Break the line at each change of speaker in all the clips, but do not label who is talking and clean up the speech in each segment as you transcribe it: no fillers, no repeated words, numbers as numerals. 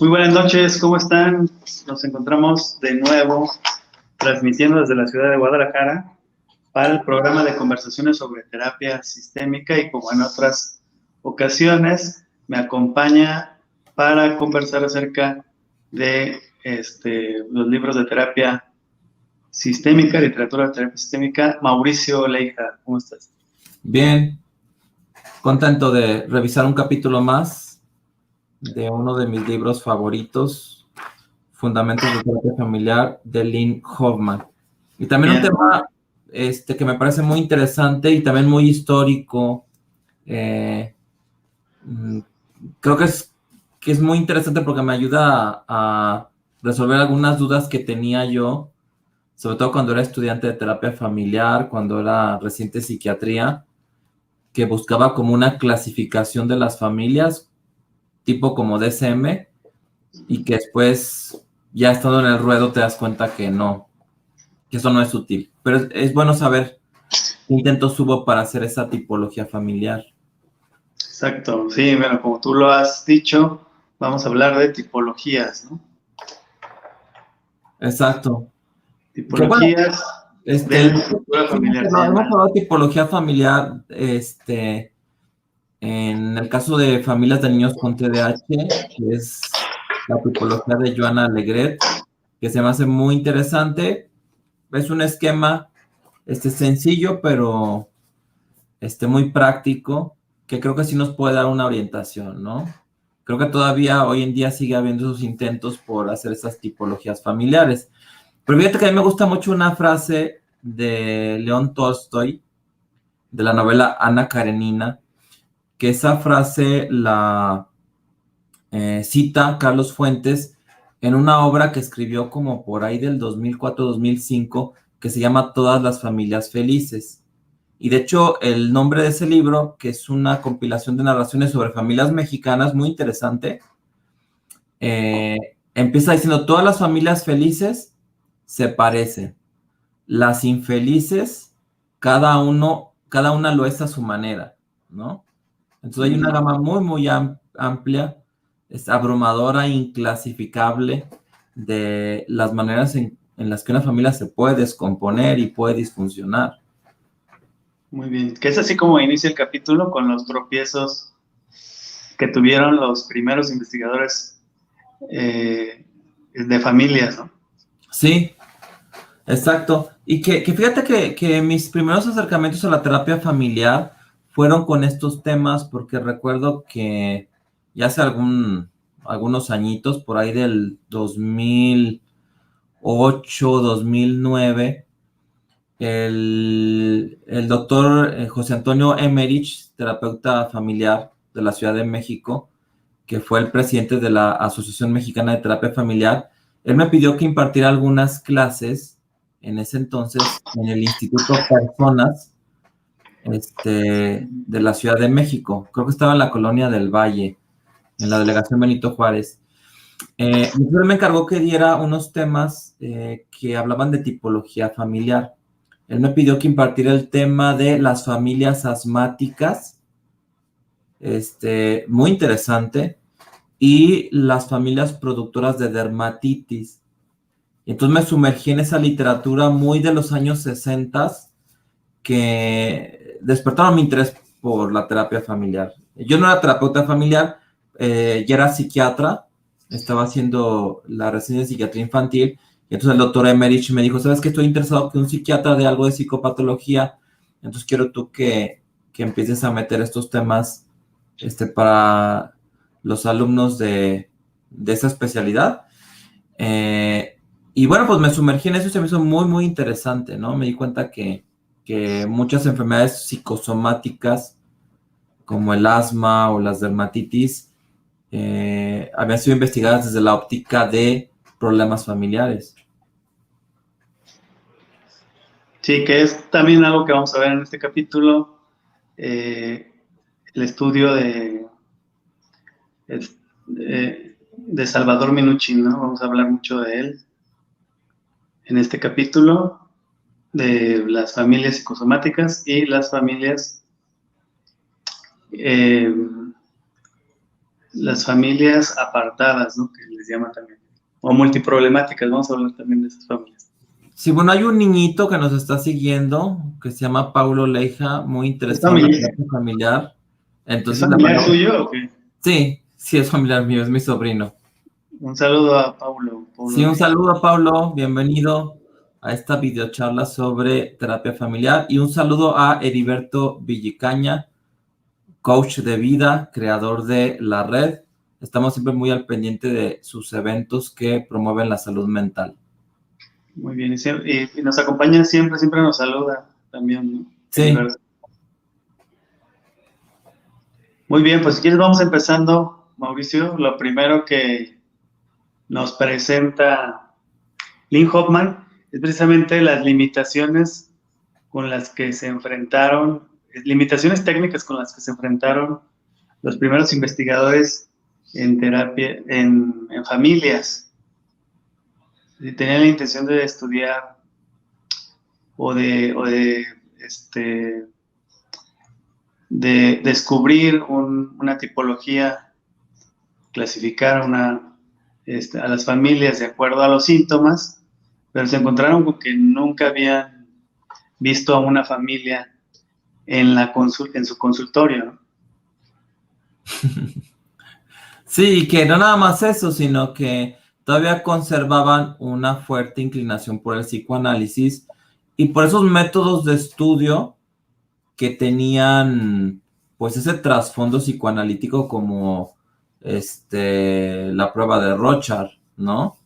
Muy buenas noches, ¿cómo están? Nos encontramos de nuevo transmitiendo desde la ciudad de Guadalajara para el programa de conversaciones sobre terapia sistémica y como en otras ocasiones me acompaña para conversar acerca de los libros de terapia sistémica, literatura de terapia sistémica, Mauricio Leija. ¿Cómo estás?
Bien, contento de revisar un capítulo más de uno de mis libros favoritos, Fundamentos de Terapia Familiar, de Lynn Hoffman. Y también un tema que me parece muy interesante y también muy histórico. Creo que es muy interesante porque me ayuda a resolver algunas dudas que tenía yo, sobre todo cuando era estudiante de terapia familiar, cuando era reciente psiquiatría, que buscaba como una clasificación de las familias, tipo como DSM, y que después, ya estando en el ruedo, te das cuenta que no, que eso no es útil. Pero es bueno saber qué intentos hubo para hacer esa tipología familiar.
Exacto, sí, bueno, como tú lo has dicho, vamos a hablar de tipologías, ¿no?
Exacto.
Tipologías de la estructura
Sí,
familiar.
hemos hablado de tipología familiar, en el caso de familias de niños con TDAH, que es la tipología de Joanna Alegret, que se me hace muy interesante. Es un esquema sencillo, pero muy práctico, que creo que sí nos puede dar una orientación, ¿no? Creo que todavía hoy en día sigue habiendo esos intentos por hacer esas tipologías familiares. Pero fíjate que a mí me gusta mucho una frase de León Tolstoy, de la novela Ana Karenina, que esa frase la cita Carlos Fuentes en una obra que escribió como por ahí del 2004-2005, que se llama Todas las familias felices. Y de hecho, el nombre de ese libro, que es una compilación de narraciones sobre familias mexicanas, muy interesante, empieza diciendo, todas las familias felices se parecen. Las infelices, cada una lo es a su manera, ¿no? Entonces hay una gama muy, muy amplia, es abrumadora, inclasificable, de las maneras en las que una familia se puede descomponer y puede disfuncionar.
Muy bien, que es así como inicia el capítulo con los tropiezos que tuvieron los primeros investigadores de familias, ¿no?
Sí, exacto. Y que fíjate que mis primeros acercamientos a la terapia familiar fueron con estos temas, porque recuerdo que ya hace algunos añitos, por ahí del 2008, 2009, el doctor José Antonio Emerich, terapeuta familiar de la Ciudad de México, que fue el presidente de la Asociación Mexicana de Terapia Familiar, él me pidió que impartiera algunas clases en ese entonces en el Instituto Personas de la Ciudad de México. Creo que estaba en la Colonia del Valle, en la delegación Benito Juárez. Entonces él me encargó que diera unos temas que hablaban de tipología familiar. Él me pidió que impartiera el tema de las familias asmáticas, muy interesante, y las familias productoras de dermatitis. Y entonces me sumergí en esa literatura muy de los años 60 que despertaron mi interés por la terapia familiar. Yo no era terapeuta familiar, ya era psiquiatra, estaba haciendo la residencia de psiquiatría infantil, y entonces el doctor Emerich me dijo, ¿sabes qué? Estoy interesado que un psiquiatra de algo de psicopatología, entonces quiero tú que empieces a meter estos temas para los alumnos de esa especialidad. Y bueno, pues me sumergí en eso y se me hizo muy, muy interesante, ¿no? Me di cuenta que muchas enfermedades psicosomáticas, como el asma o las dermatitis, habían sido investigadas desde la óptica de problemas familiares.
Sí, que es también algo que vamos a ver en este capítulo, el estudio de Salvador Minuchin, ¿no? Vamos a hablar mucho de él en este capítulo, de las familias psicosomáticas y las familias las familias apartadas, ¿no? Que les llaman también. O multiproblemáticas, vamos a hablar también de esas familias.
Sí, bueno, hay un niñito que nos está siguiendo, que se llama Paulo Leija, muy
¿Es
interesado en la
familiar?
terapia familiar.
¿Es
Entonces le
familiar
mandamos...
suyo o qué?
Sí, sí, es familiar mío, es mi sobrino.
Un saludo a Paulo
Sí, un
Leija.
saludo, Pablo. Bienvenido a esta videocharla sobre terapia familiar. Y un saludo a Heriberto Villicaña, coach de vida, creador de la red. Estamos siempre muy al pendiente de sus eventos que promueven la salud mental.
Muy bien, y nos acompaña siempre, siempre nos saluda también, ¿no?
Sí,
Muy bien, pues si quieres vamos empezando, Mauricio. Lo primero que nos presenta Lynn Hoffman es precisamente las limitaciones con las que se enfrentaron, limitaciones técnicas con las que se enfrentaron los primeros investigadores en terapia, en familias. Si tenían la intención de estudiar o de descubrir una tipología, clasificar a las familias de acuerdo a los síntomas, pero se encontraron con que nunca habían visto a una familia en su consultorio, ¿no?
sí, que no nada más eso, sino que todavía conservaban una fuerte inclinación por el psicoanálisis y por esos métodos de estudio que tenían pues ese trasfondo psicoanalítico como la prueba de Rorschach, ¿no?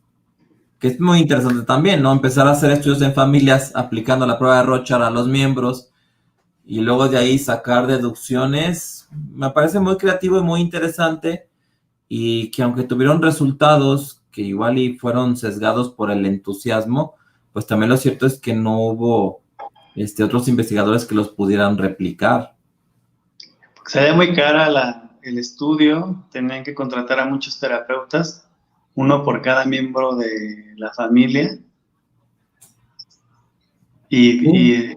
Que es muy interesante también, ¿no? Empezar a hacer estudios en familias aplicando la prueba de Rorschach a los miembros y luego de ahí sacar deducciones, me parece muy creativo y muy interesante y que aunque tuvieron resultados que igual y fueron sesgados por el entusiasmo, pues también lo cierto es que no hubo otros investigadores que los pudieran replicar.
Salía muy cara el estudio, tenían que contratar a muchos terapeutas, uno por cada miembro de la familia, y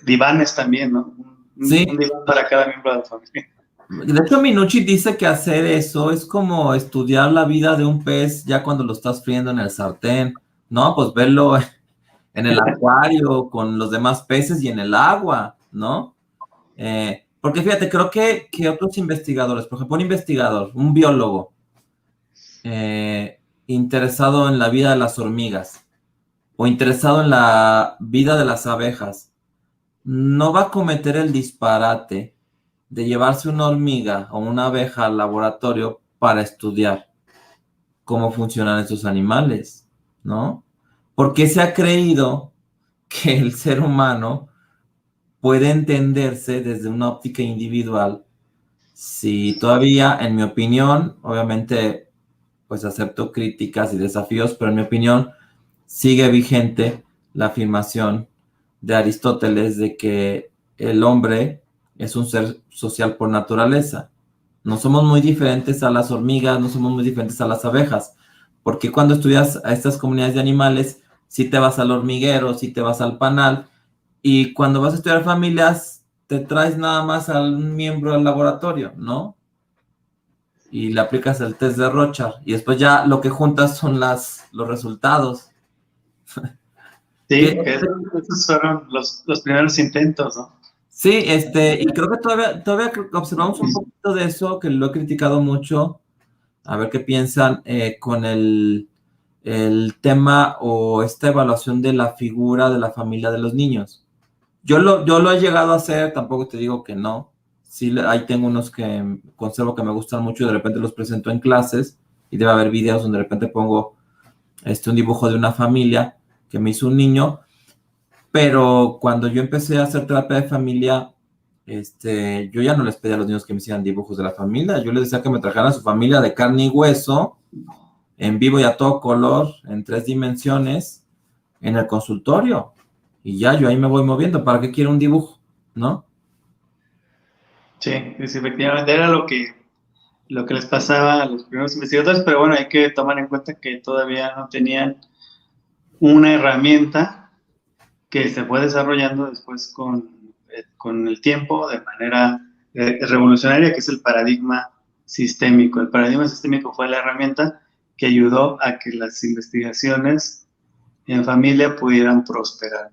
divanes también, ¿no?
Sí,
Un diván para cada miembro de la familia.
de hecho Minucci dice que hacer eso es como estudiar la vida de un pez ya cuando lo estás friendo en el sartén, ¿no? Pues verlo en el acuario con los demás peces y en el agua, ¿no? Porque fíjate, creo que otros investigadores, por ejemplo, un investigador, un biólogo, interesado en la vida de las hormigas o interesado en la vida de las abejas, no va a cometer el disparate de llevarse una hormiga o una abeja al laboratorio para estudiar cómo funcionan estos animales, ¿no? Porque se ha creído que el ser humano puede entenderse desde una óptica individual si todavía, en mi opinión, obviamente, pues acepto críticas y desafíos, pero en mi opinión sigue vigente la afirmación de Aristóteles de que el hombre es un ser social por naturaleza. No somos muy diferentes a las hormigas, no somos muy diferentes a las abejas, porque cuando estudias a estas comunidades de animales, si te vas al hormiguero, si te vas al panal, y cuando vas a estudiar familias, te traes nada más al miembro del laboratorio, ¿no? Y le aplicas el test de Rorschach, y después ya lo que juntas son los resultados.
Sí,
Que,
que esos fueron los primeros intentos, ¿no?
sí, y creo que todavía observamos un poquito de eso, que lo he criticado mucho, a ver qué piensan con el tema o esta evaluación de la figura de la familia de los niños. Yo lo he llegado a hacer, tampoco te digo que no. Sí, ahí tengo unos que conservo que me gustan mucho y de repente los presento en clases y debe haber videos donde de repente pongo un dibujo de una familia que me hizo un niño, pero cuando yo empecé a hacer terapia de familia, yo ya no les pedía a los niños que me hicieran dibujos de la familia, yo les decía que me trajeran a su familia de carne y hueso, en vivo y a todo color, en 3 dimensiones, en el consultorio. Y ya yo ahí me voy moviendo. ¿Para qué quiero un dibujo? ¿No?
Sí, efectivamente era lo que les pasaba a los primeros investigadores, pero bueno, hay que tomar en cuenta que todavía no tenían una herramienta que se fue desarrollando después con el tiempo de manera revolucionaria, que es el paradigma sistémico. El paradigma sistémico fue la herramienta que ayudó a que las investigaciones en familia pudieran prosperar.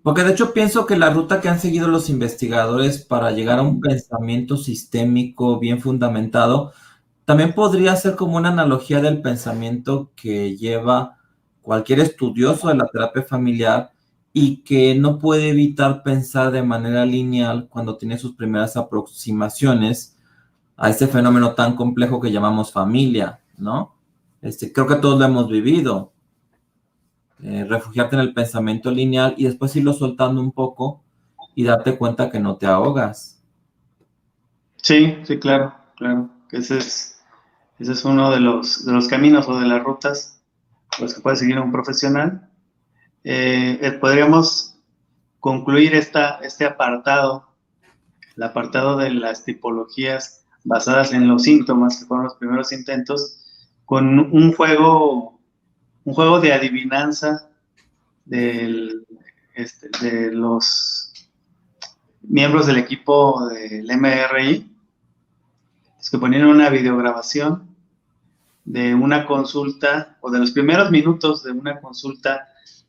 Porque de hecho pienso que la ruta que han seguido los investigadores para llegar a un pensamiento sistémico bien fundamentado también podría ser como una analogía del pensamiento que lleva cualquier estudioso de la terapia familiar y que no puede evitar pensar de manera lineal cuando tiene sus primeras aproximaciones a este fenómeno tan complejo que llamamos familia, ¿no? Creo que todos lo hemos vivido. Refugiarte en el pensamiento lineal y después irlo soltando un poco y darte cuenta que no te ahogas.
Sí, sí, claro, claro. Ese es uno de los caminos o de las rutas por los que puede seguir un profesional. Podríamos concluir este apartado, el apartado de las tipologías basadas en los síntomas, que fueron los primeros intentos, con un juego de adivinanza de los miembros del equipo del MRI, que ponían una videograbación de una consulta o de los primeros minutos de una consulta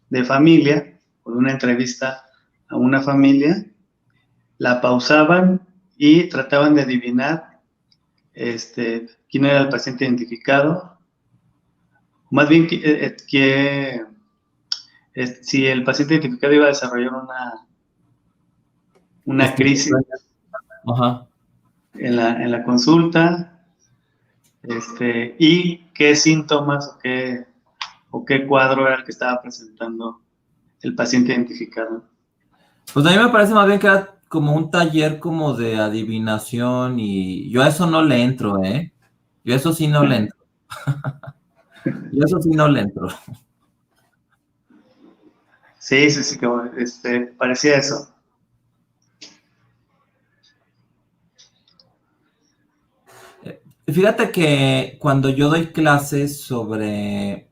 de familia o de una entrevista a una familia, la pausaban y trataban de adivinar quién era el paciente identificado, más bien si el paciente identificado iba a desarrollar una crisis
Ajá.
en la consulta, y qué síntomas o qué cuadro era el que estaba presentando el paciente identificado.
Pues a mí me parece más bien que era como un taller como de adivinación y yo a eso no le entro, ¿eh? Yo a eso sí no le entro. Yo a eso sí no le entro.
Sí, sí, sí, parecía eso.
Fíjate que cuando yo doy clases sobre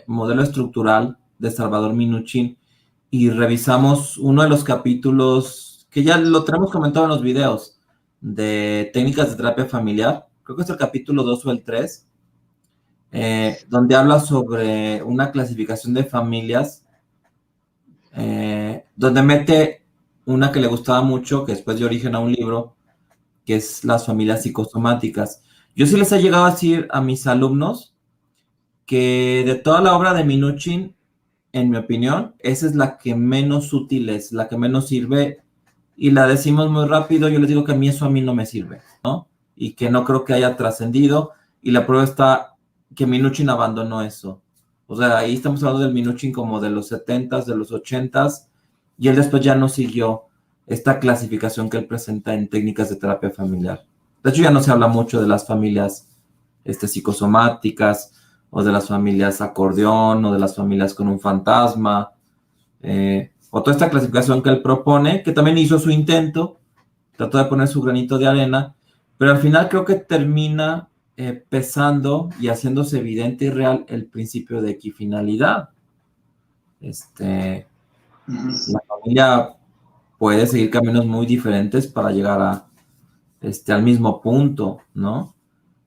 modelo estructural de Salvador Minuchin y revisamos uno de los capítulos que ya lo tenemos comentado en los videos de técnicas de terapia familiar, creo que es el capítulo 2 o el 3, donde habla sobre una clasificación de familias, donde mete una que le gustaba mucho, que después dio origen a un libro, que es las familias psicosomáticas. Yo sí les he llegado a decir a mis alumnos que de toda la obra de Minuchin, en mi opinión, esa es la que menos útil es, la que menos sirve, y la decimos muy rápido. Yo les digo que a mí no me sirve, ¿no? Y que no creo que haya trascendido, y la prueba está que Minuchin abandonó eso. O sea, ahí estamos hablando del Minuchin como de los 70s, de los 80s, y él después ya no siguió esta clasificación que él presenta en técnicas de terapia familiar. De hecho, ya no se habla mucho de las familias psicosomáticas, o de las familias acordeón, o de las familias con un fantasma, o toda esta clasificación que él propone, que también hizo su intento, trató de poner su granito de arena, pero al final creo que termina pesando y haciéndose evidente y real el principio de equifinalidad. La familia puede seguir caminos muy diferentes para llegar al mismo punto, ¿no?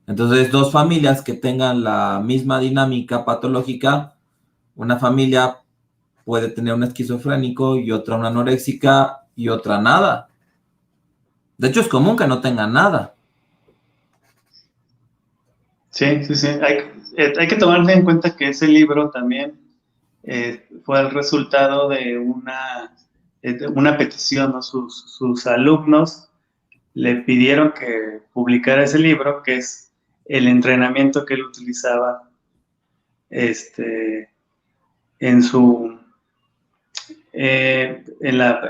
Entonces, dos familias que tengan la misma dinámica patológica, una familia puede tener un esquizofrénico y otra una anoréxica y otra nada. De hecho, es común que no tengan nada.
Sí, sí, sí. Hay que tomar en cuenta que ese libro también fue el resultado de una petición, ¿no? Sus alumnos le pidieron que publicara ese libro, que es el entrenamiento que él utilizaba en su en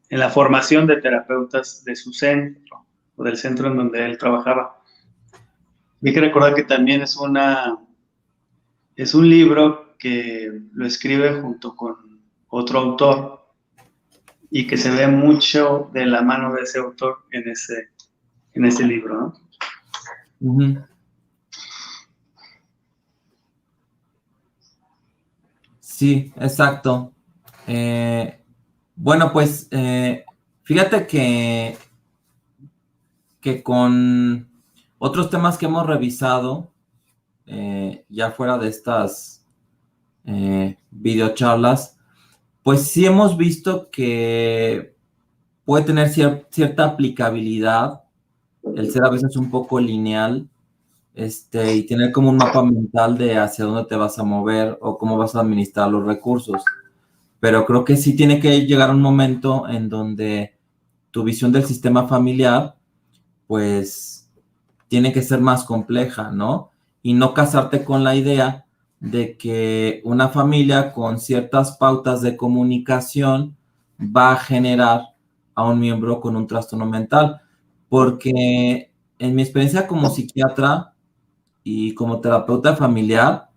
la formación de terapeutas de su centro o del centro en donde él trabajaba. Hay que recordar que también es un libro que lo escribe junto con otro autor y que se ve mucho de la mano de ese autor en ese libro, ¿no?
Uh-huh. Sí, exacto. Bueno, pues fíjate que que con otros temas que hemos revisado, ya fuera de estas videocharlas, pues sí hemos visto que puede tener cierta aplicabilidad el ser a veces un poco lineal, y tener como un mapa mental de hacia dónde te vas a mover o cómo vas a administrar los recursos. Pero creo que sí tiene que llegar un momento en donde tu visión del sistema familiar, pues, tiene que ser más compleja, ¿no? Y no casarte con la idea de que una familia con ciertas pautas de comunicación va a generar a un miembro con un trastorno mental. Porque en mi experiencia como psiquiatra y como terapeuta familiar,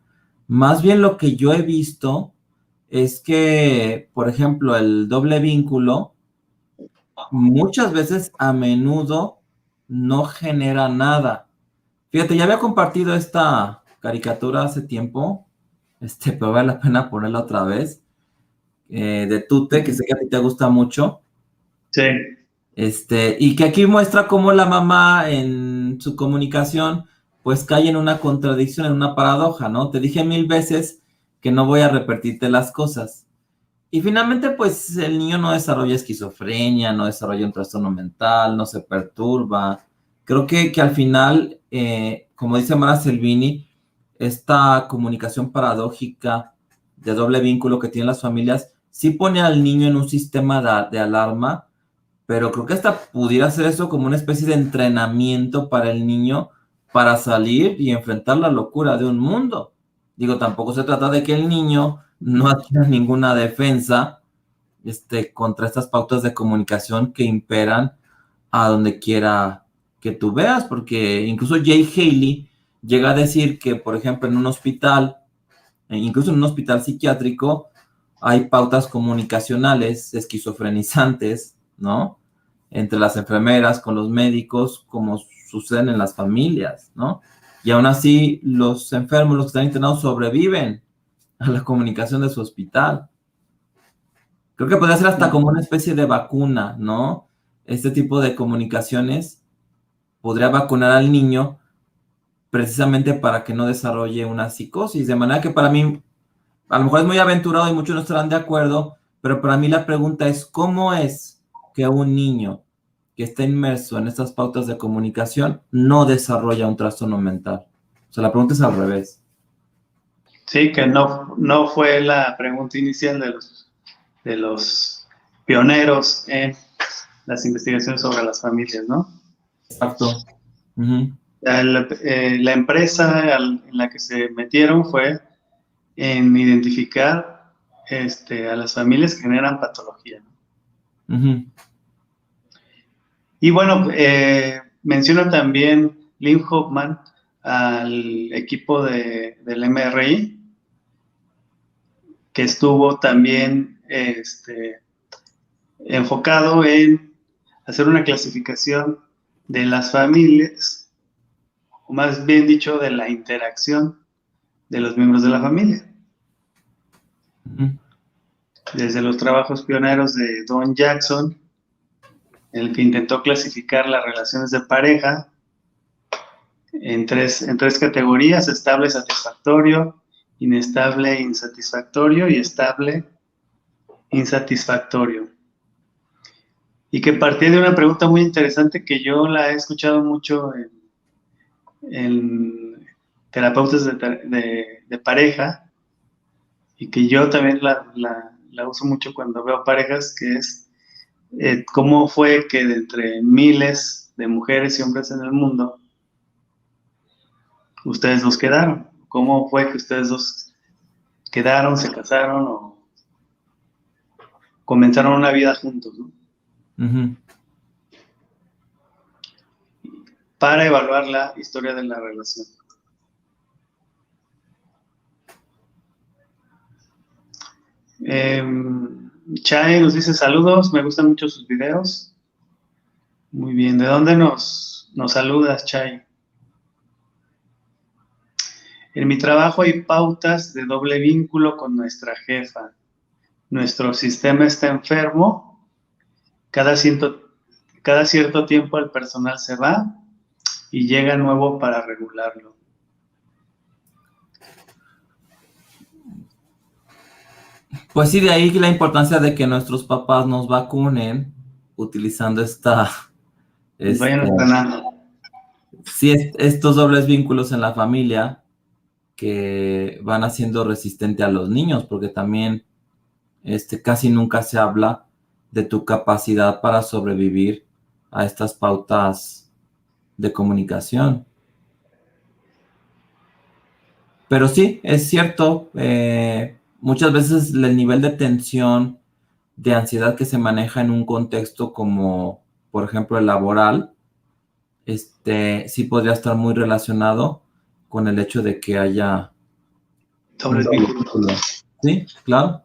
más bien lo que yo he visto es que, por ejemplo, el doble vínculo muchas veces a menudo no genera nada. Fíjate, ya había compartido esta caricatura hace tiempo, pero vale la pena ponerla otra vez, de Tute, que sé que a ti te gusta mucho.
Sí.
Y que aquí muestra cómo la mamá en su comunicación pues cae en una contradicción, en una paradoja, ¿no? Te dije 1000 veces que no voy a repetirte las cosas. Y finalmente pues el niño no desarrolla esquizofrenia, no desarrolla un trastorno mental, no se perturba. Creo que al final, como dice Mara Selvini, esta comunicación paradójica de doble vínculo que tienen las familias sí pone al niño en un sistema de alarma, pero creo que hasta pudiera ser eso como una especie de entrenamiento para el niño para salir y enfrentar la locura de un mundo. Digo, tampoco se trata de que el niño no adquiera ninguna defensa, contra estas pautas de comunicación que imperan a donde quiera que tú veas, porque incluso Jay Haley llega a decir que, por ejemplo, en un hospital, incluso en un hospital psiquiátrico, hay pautas comunicacionales esquizofrenizantes, ¿no? Entre las enfermeras, con los médicos, como suceden en las familias, ¿no? Y aún así, los enfermos, los que están internados, sobreviven a la comunicación de su hospital. Creo que podría ser hasta como una especie de vacuna, ¿no? Este tipo de comunicaciones podría vacunar al niño precisamente para que no desarrolle una psicosis. De manera que para mí, a lo mejor es muy aventurado y muchos no estarán de acuerdo, pero para mí la pregunta es, ¿cómo es que un niño que está inmerso en estas pautas de comunicación no desarrolla un trastorno mental? O sea, la pregunta es al revés.
Sí, que no fue la pregunta inicial de los pioneros en las investigaciones sobre las familias, ¿no?
Exacto. Uh-huh.
La empresa en la que se metieron fue en identificar a las familias que generan patología, ¿no?
Uh-huh.
Y bueno, menciona también Lynn Hoffman al equipo del MRI, que estuvo también enfocado en hacer una clasificación de las familias, o más bien dicho, de la interacción de los miembros de la familia.
Uh-huh.
Desde los trabajos pioneros de Don Jackson, en el que intentó clasificar las relaciones de pareja en tres categorías: estable, satisfactorio, inestable, insatisfactorio y estable, insatisfactorio. Y que partía de una pregunta muy interesante que yo la he escuchado mucho en terapeutas de pareja, y que yo también la uso mucho cuando veo parejas, que es cómo fue que de entre miles de mujeres y hombres en el mundo, ustedes dos quedaron. ¿Cómo fue que ustedes dos quedaron, se casaron o comenzaron una vida juntos, ¿no?
Uh-huh.
Para evaluar la historia de la relación. Chay nos dice saludos, me gustan mucho sus videos. Muy bien, ¿de dónde nos saludas, Chay? En mi trabajo hay pautas de doble vínculo con nuestra jefa. Nuestro sistema está enfermo. Cada Cada cierto tiempo el personal se va y llega nuevo para regularlo.
Pues sí, de ahí la importancia de que nuestros papás nos vacunen utilizando
Vayan entrenando.
sí, estos dobles vínculos en la familia que van haciendo resistente a los niños, porque también casi nunca se habla de tu capacidad para sobrevivir a estas pautas de comunicación. Pero sí, es cierto, muchas veces el nivel de tensión, de ansiedad que se maneja en un contexto como, por ejemplo, el laboral, sí podría estar muy relacionado con el hecho de que haya
Dobles vínculos.
Sí, claro.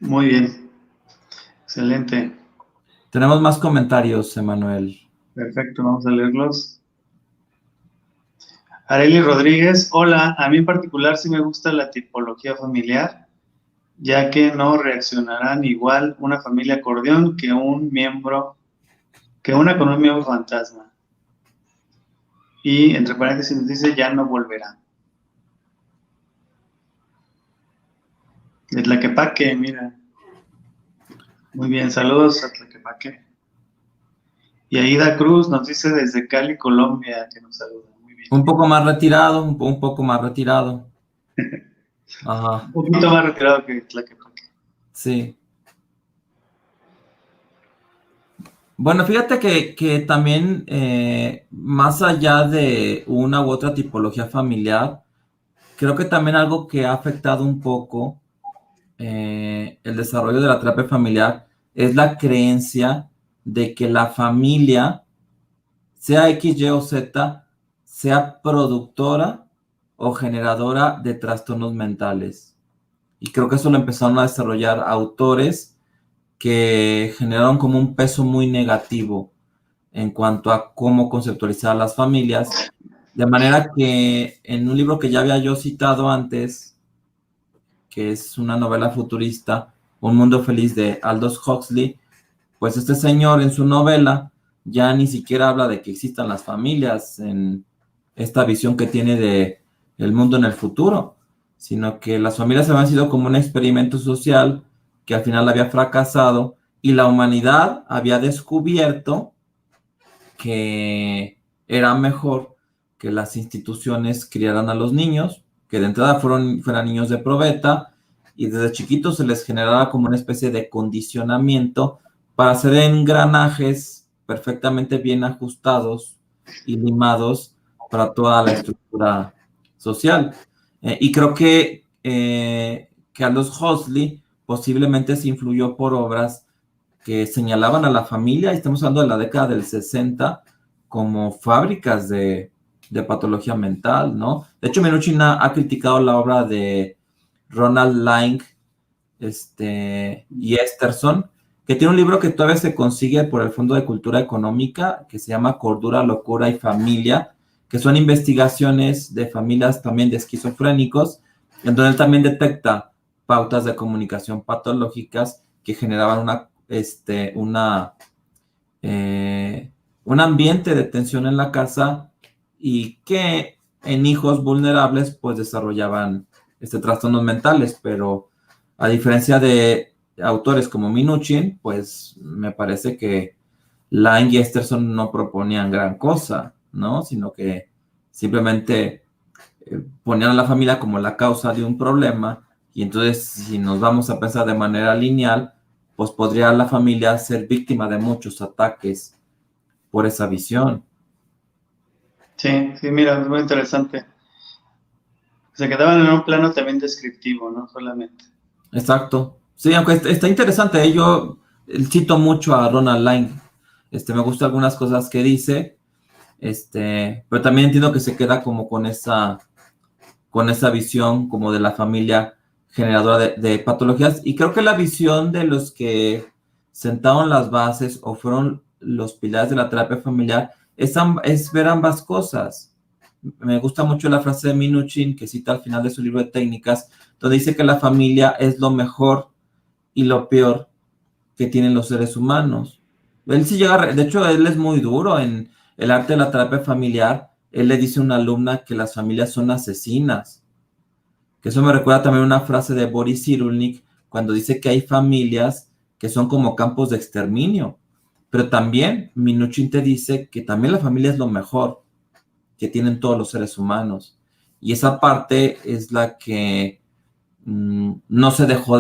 Muy bien. Excelente.
Tenemos más comentarios, Emanuel.
Perfecto, vamos a leerlos. Arely Rodríguez, hola, a mí en particular sí me gusta la tipología familiar, ya que no reaccionarán igual una familia acordeón que una con un miembro fantasma. Y entre paréntesis nos dice, ya no volverá. De Tlaquepaque, mira. Muy bien, saludos a Tlaquepaque. Y Aida Cruz nos dice desde Cali, Colombia, que nos saluda. Muy bien.
Un poco más retirado, un poco más retirado. Ajá.
Un poquito más retirado que Tlaquepaque.
Sí. Bueno, fíjate que también, más allá de una u otra tipología familiar, creo que también algo que ha afectado un poco el desarrollo de la terapia familiar es la creencia de que la familia, sea X, Y o Z, sea productora o generadora de trastornos mentales. Y creo que eso lo empezaron a desarrollar autores que generaron como un peso muy negativo en cuanto a cómo conceptualizar las familias, de manera que en un libro que ya había yo citado antes, que es una novela futurista, Un mundo feliz de Aldous Huxley, pues este señor en su novela ya ni siquiera habla de que existan las familias en esta visión que tiene de el mundo en el futuro, sino que las familias habían sido como un experimento social que al final había fracasado y la humanidad había descubierto que era mejor que las instituciones criaran a los niños, que de entrada fueran niños de probeta y desde chiquitos se les generara como una especie de condicionamiento para hacer engranajes perfectamente bien ajustados y limados para toda la estructura social. Y creo que Aldous Huxley posiblemente se influyó por obras que señalaban a la familia, y estamos hablando de la década del 60, como fábricas de patología mental, ¿no? De hecho, Minuchin ha criticado la obra de Ronald Lang y Esterson, que tiene un libro que todavía se consigue por el Fondo de Cultura Económica, que se llama Cordura, Locura y Familia, que son investigaciones de familias también de esquizofrénicos, en donde él también detecta pautas de comunicación patológicas que generaban un ambiente de tensión en la casa y que en hijos vulnerables pues desarrollaban trastornos mentales, pero a diferencia de autores como Minuchin, pues me parece que Lang y Esterson no proponían gran cosa, ¿no? Sino que simplemente ponían a la familia como la causa de un problema, y entonces si nos vamos a pensar de manera lineal, pues podría la familia ser víctima de muchos ataques por esa visión.
Sí, sí, mira, es muy interesante. Se quedaban en un plano también descriptivo, no solamente.
Exacto. Sí, aunque está interesante, yo cito mucho a Ronald Lang. Me gustan algunas cosas que dice, pero también entiendo que se queda como con esa visión como de la familia generadora de patologías. Y creo que la visión de los que sentaron las bases o fueron los pilares de la terapia familiar es ver ambas cosas. Me gusta mucho la frase de Minuchin que cita al final de su libro de técnicas, donde dice que la familia es lo mejor y lo peor que tienen los seres humanos. Él sí llega, de hecho, él es muy duro en el arte de la terapia familiar. Él le dice a una alumna que las familias son asesinas. Que eso me recuerda también una frase de Boris Cyrulnik cuando dice que hay familias que son como campos de exterminio. Pero también Minuchin te dice que también la familia es lo mejor que tienen todos los seres humanos. Y esa parte es la que no se dejó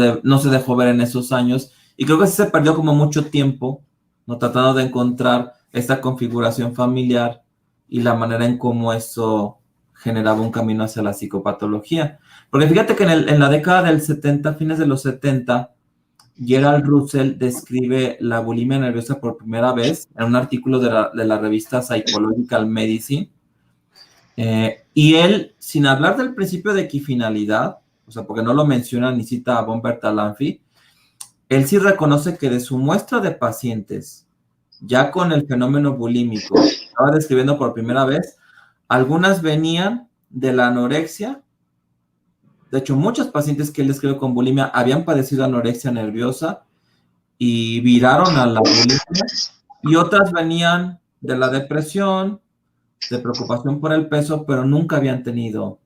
ver en esos años. Y creo que se perdió como mucho tiempo, ¿no? Tratando de encontrar esta configuración familiar y la manera en cómo eso generaba un camino hacia la psicopatología. Porque fíjate que en la década del 70, fines de los 70, Gerald Russell describe la bulimia nerviosa por primera vez en un artículo de la revista Psychological Medicine. Y él, sin hablar del principio de equifinalidad, o sea, porque no lo menciona ni cita a von Bertalanffy, él sí reconoce que de su muestra de pacientes, ya con el fenómeno bulímico, estaba describiendo por primera vez, algunas venían de la anorexia. De hecho, muchos pacientes que él describió con bulimia habían padecido anorexia nerviosa y viraron a la bulimia, y otras venían de la depresión, de preocupación por el peso, pero nunca habían tenido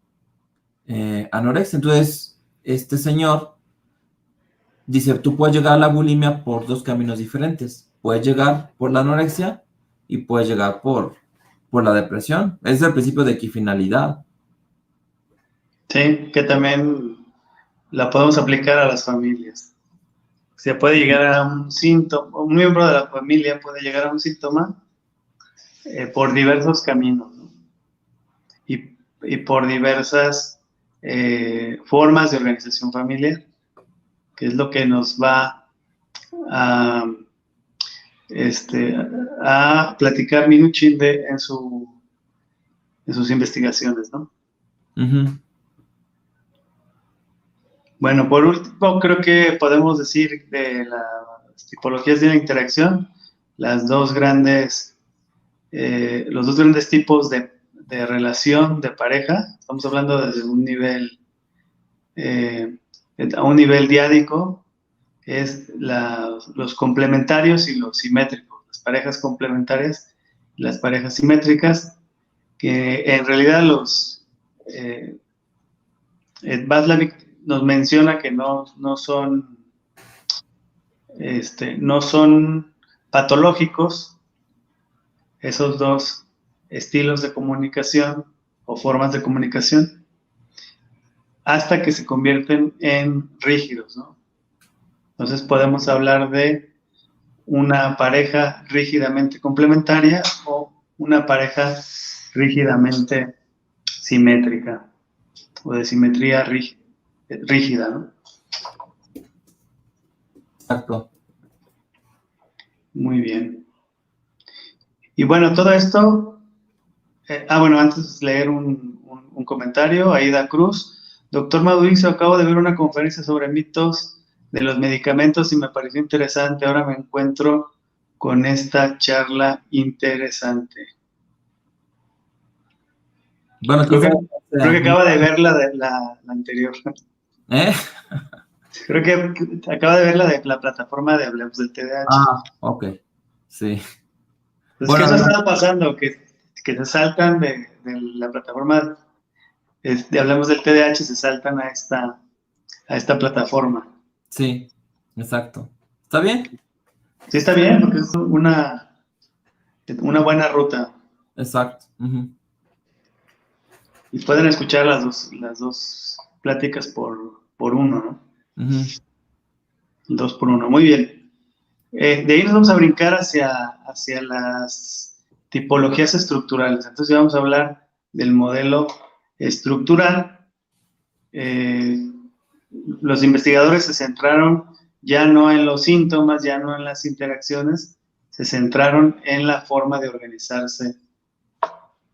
anorexia. Entonces, este señor dice, tú puedes llegar a la bulimia por dos caminos diferentes. Puedes llegar por la anorexia y puedes llegar por la depresión. Es el principio de equifinalidad.
Sí, que también la podemos aplicar a las familias. Se puede llegar a un síntoma, un miembro de la familia puede llegar a un síntoma por diversos caminos, ¿no? Y por diversas formas de organización familiar, que es lo que nos va a, a platicar Minuchin en sus investigaciones, ¿no?
Uh-huh.
Bueno, por último, creo que podemos decir de las tipologías de la interacción, los dos grandes tipos de relación de pareja. Estamos hablando desde un nivel, a un nivel diádico, es los complementarios y los simétricos, las parejas complementarias y las parejas simétricas, que en realidad Václavic nos menciona que no son patológicos esos dos estilos de comunicación o formas de comunicación hasta que se convierten en rígidos, ¿no? Entonces podemos hablar de una pareja rígidamente complementaria o una pareja rígidamente simétrica o de simetría rígida, ¿no?
Exacto.
Muy bien. Y bueno, todo esto, bueno, antes de leer un comentario, Aida Cruz, doctor Mauricio, acabo de ver una conferencia sobre mitos de los medicamentos y me pareció interesante, ahora me encuentro con esta charla interesante.
Bueno,
Creo
quizás...
que acaba de ver la anterior.
¿Eh?
Creo que acaba de ver la plataforma de Hablemos del TDAH.
Ah, ok. Sí.
Entonces,
Bueno,
¿qué eso está pasando? Que se saltan de la plataforma de Hablemos del TDAH, se saltan a esta plataforma.
sí, exacto. ¿Está bien?
Sí, está bien, porque es una buena ruta.
Exacto. Uh-huh.
Y pueden escuchar las dos pláticas por uno, ¿no?
Uh-huh.
2 por 1. Muy bien. De ahí nos vamos a brincar hacia las tipologías estructurales. Entonces ya vamos a hablar del modelo estructural. Los investigadores se centraron ya no en los síntomas, ya no en las interacciones, se centraron en la forma de organizarse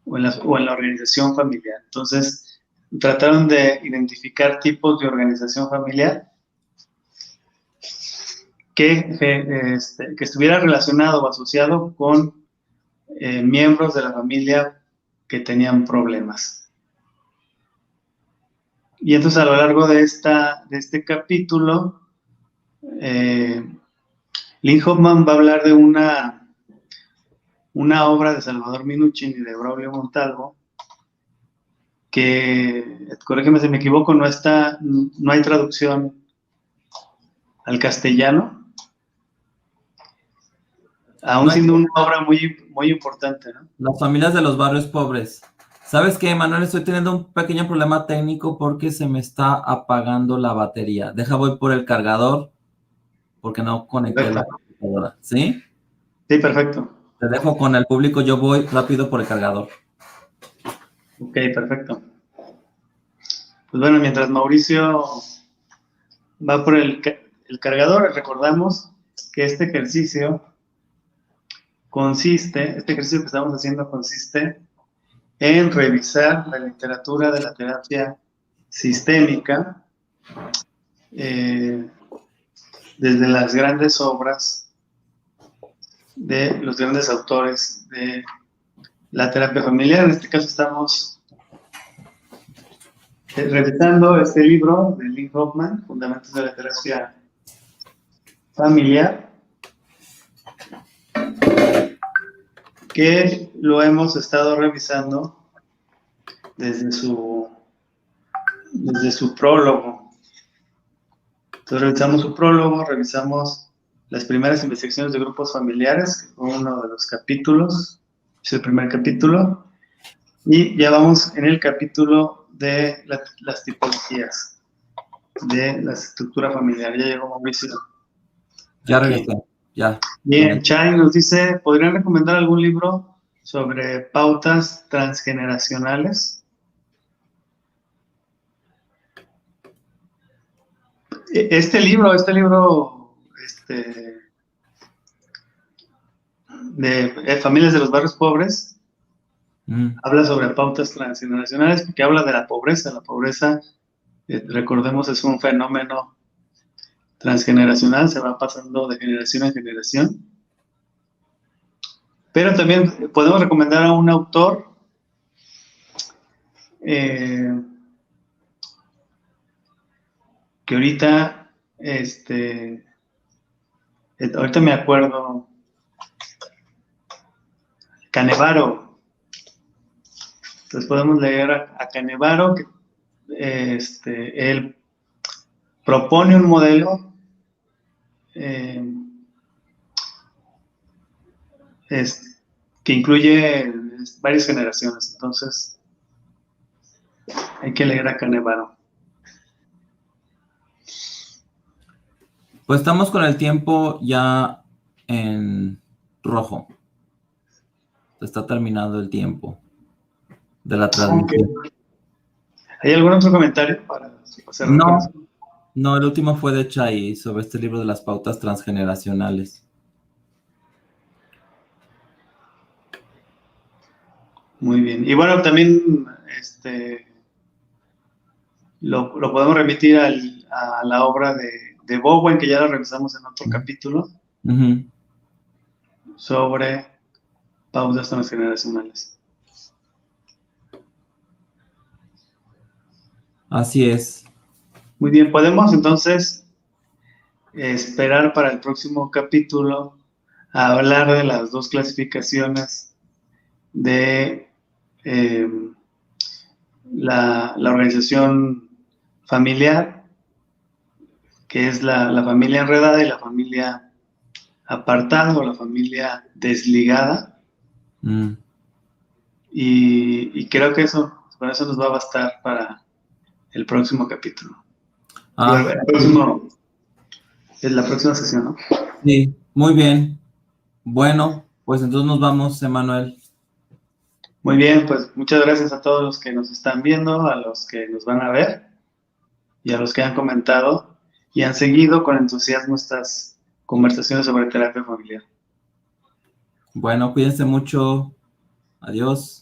o en la organización familiar. Entonces, trataron de identificar tipos de organización familiar que estuviera relacionado o asociado con miembros de la familia que tenían problemas. Y entonces a lo largo de este capítulo Lynn Hoffman va a hablar de una obra de Salvador Minuchin y de Braulio Montalvo, que, corrígeme si me equivoco, no hay traducción al castellano, aún siendo una obra muy, muy importante, ¿no?
Las familias de los barrios pobres. ¿Sabes qué, Manuel? Estoy teniendo un pequeño problema técnico porque se me está apagando la batería. Deja, voy por el cargador porque no conecté la computadora. ¿Sí?
Sí, perfecto.
Te dejo con el público, yo voy rápido por el cargador.
Ok, perfecto. Pues bueno, mientras Mauricio va por el cargador, recordamos que este ejercicio que estamos haciendo consiste en revisar la literatura de la terapia sistémica desde las grandes obras de los grandes autores de la terapia familiar. En este caso estamos revisando este libro de Lynn Hoffman, Fundamentos de la Terapia Familiar, que lo hemos estado revisando desde su prólogo. Entonces revisamos su prólogo, revisamos las primeras investigaciones de grupos familiares, que fue uno de los capítulos, es el primer capítulo, y ya vamos en el capítulo de las tipologías de la estructura familiar. Ya llegó Mauricio.
Ya regresé, ya.
Bien, Chay nos dice, ¿podrían recomendar algún libro sobre pautas transgeneracionales? Este libro de Familias de los Barrios Pobres habla sobre pautas transgeneracionales porque habla de la pobreza. La pobreza, recordemos, es un fenómeno transgeneracional, se va pasando de generación en generación. Pero también podemos recomendar a un autor que ahorita me acuerdo, Canevaro. Entonces podemos leer a Canevaro, que él propone un modelo que incluye varias generaciones. Entonces hay que leer a Canevaro.
Pues estamos con el tiempo ya en rojo. Está terminando el tiempo de la transmisión.
Okay. ¿Hay algún otro comentario para cerrar?
No, el último fue de Chay sobre este libro de las pautas transgeneracionales.
Muy bien. Y bueno, también lo podemos remitir a la obra de Bowen, que ya la revisamos en otro capítulo, sobre pautas transgeneracionales.
Así es.
Muy bien, podemos entonces esperar para el próximo capítulo a hablar de las dos clasificaciones de la organización familiar, que es la familia enredada y la familia apartada o la familia desligada. Y creo que con eso nos va a bastar para el próximo capítulo. Es la próxima sesión, ¿no?
Sí, muy bien. Bueno, pues entonces nos vamos, Emanuel.
Muy bien, pues muchas gracias a todos los que nos están viendo, a los que nos van a ver y a los que han comentado y han seguido con entusiasmo estas conversaciones sobre terapia familiar.
Bueno, cuídense mucho. Adiós.